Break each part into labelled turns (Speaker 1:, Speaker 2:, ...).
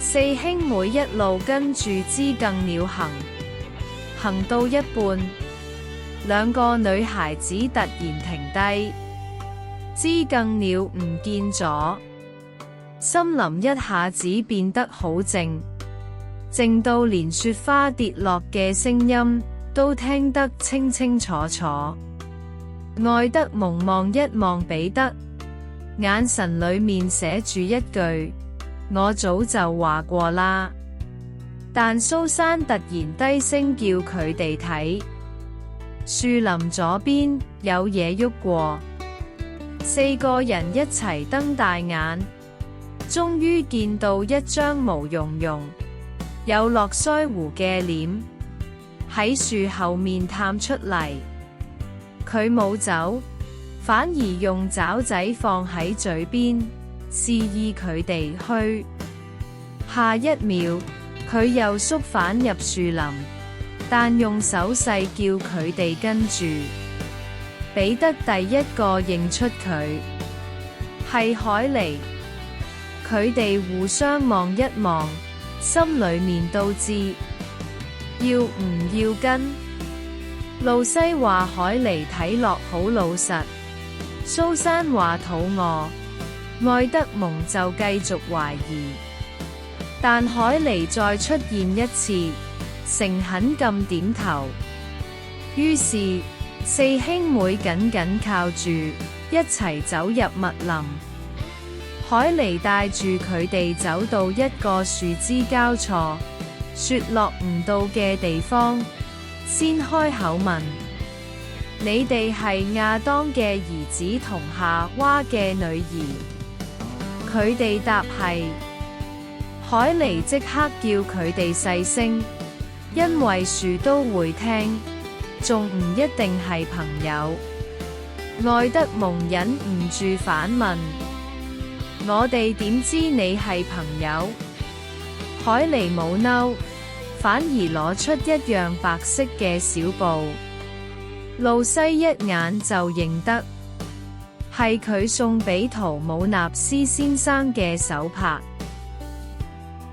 Speaker 1: 四兄妹一路跟住知更鳥行，行到一半，兩個女孩子突然停低，知更鳥唔見咗，森林一下子變得好靜，靜到連雪花跌落嘅聲音都聽得清清楚楚。愛德蒙望一望彼得，眼神裏面寫住一句：我早就話過啦。但蘇珊突然低聲叫佢哋睇，樹林左邊有嘢喐過。四個人一齊瞪大眼，終於見到一張毛茸茸、有絡腮鬍嘅臉喺樹後面探出嚟。佢冇走，反而用爪仔放喺嘴邊，示意佢哋去。下一秒，佢又縮返入樹林，但用手勢叫佢哋跟住。彼得第一個認出佢係海尼，佢哋互相望一望，心裏面都知要唔要跟。露西話海尼睇落好老實，蘇珊話肚餓，愛德蒙就繼續懷疑。但海尼再出現一次，誠懇咁點頭。於是四兄妹緊緊靠住，一齊走入密林。海尼帶住佢哋走到一個樹枝交錯、雪落唔到嘅地方，先開口問：你哋係亞當嘅兒子同夏娃嘅女兒？佢哋答係。海尼即刻叫佢哋細聲，因為樹都會聽，仲唔一定係朋友。愛德蒙忍唔住反問：我哋點知你係朋友？海尼冇嬲，反而攞出一樣白色嘅小布。露西一眼就認得，係佢送俾圖姆納斯先生嘅手帕。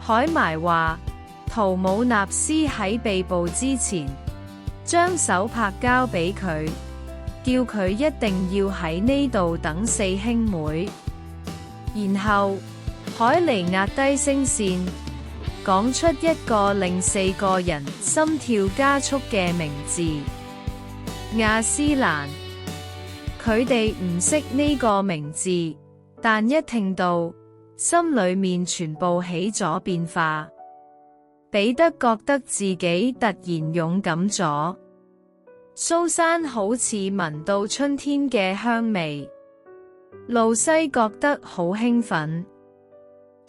Speaker 1: 海埋話，圖姆納斯喺被捕之前，將手帕交俾佢，叫佢一定要喺呢度等四兄妹。然後，海尼壓低聲線，講出一個令四個人心跳加速嘅名字：亞斯蘭。佢哋唔識呢個名字，但一聽到，心裏面全部起咗變化。彼得覺得自己突然勇敢咗。蘇珊好似聞到春天嘅香味，露西覺得好興奮，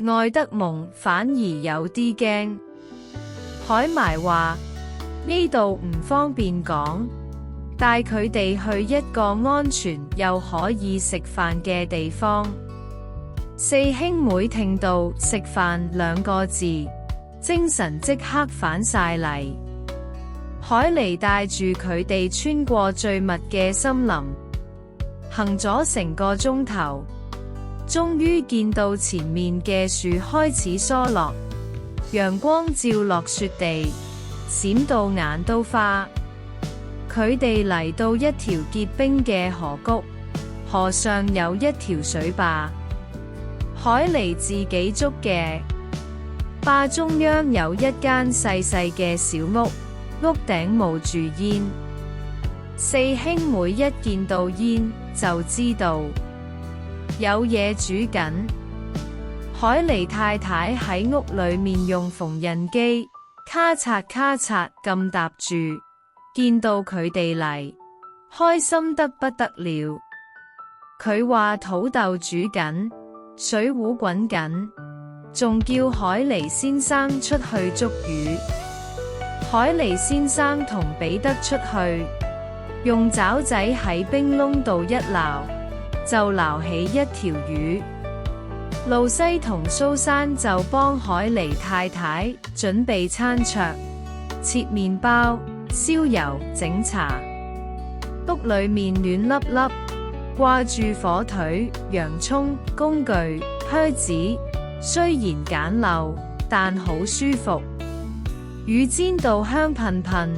Speaker 1: 愛德蒙反而有啲驚。海埋話呢度唔方便講，帶佢哋去一個安全又可以食飯嘅地方。四兄妹聽到食飯兩個字，精神即刻返晒嚟。海尼帶住佢哋穿過最密嘅森林，行咗成個鐘頭，終於見到前面嘅樹開始疏落，陽光照落雪地，閃到眼都花。佢哋嚟到一條結冰嘅河谷，河上有一條水壩。海尼自己築嘅，壩中央有一間細細嘅小屋，屋頂冒住煙。四兄妹一見到煙就知道有嘢煮緊。海尼太太喺屋裏面用縫紉機咔嚓咔嚓咁搭住，見到佢哋嚟，開心得不得了。佢話土豆煮緊，水壺滾緊，仲叫海尼先生出去捉魚。海尼先生同彼得出去，用爪仔喺冰窿度一撈，就撈起一條魚。露西同蘇珊就幫海尼太太準備餐桌，切麵包、燒油、整茶。屋裏面暖粒粒，掛住火腿、洋蔥、工具、靴子，雖然簡陋，但好舒服。乳煎到香噴噴，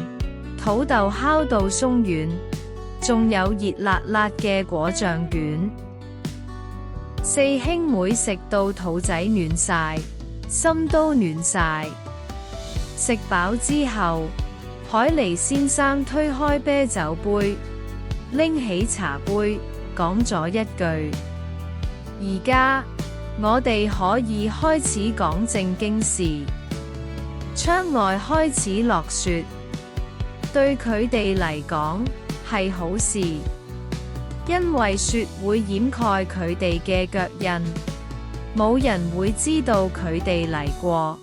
Speaker 1: 土豆烤到鬆軟，仲有熱辣辣嘅果醬卷。四兄妹食到肚仔暖晒，心都暖晒。食飽之後，海尼先生推開啤酒杯，拎起茶杯，講咗一句：而家我哋可以開始講正經事。窗外開始落雪，對佢哋嚟講係好事，因為雪會掩蓋佢哋嘅腳印，冇人會知道佢哋嚟過。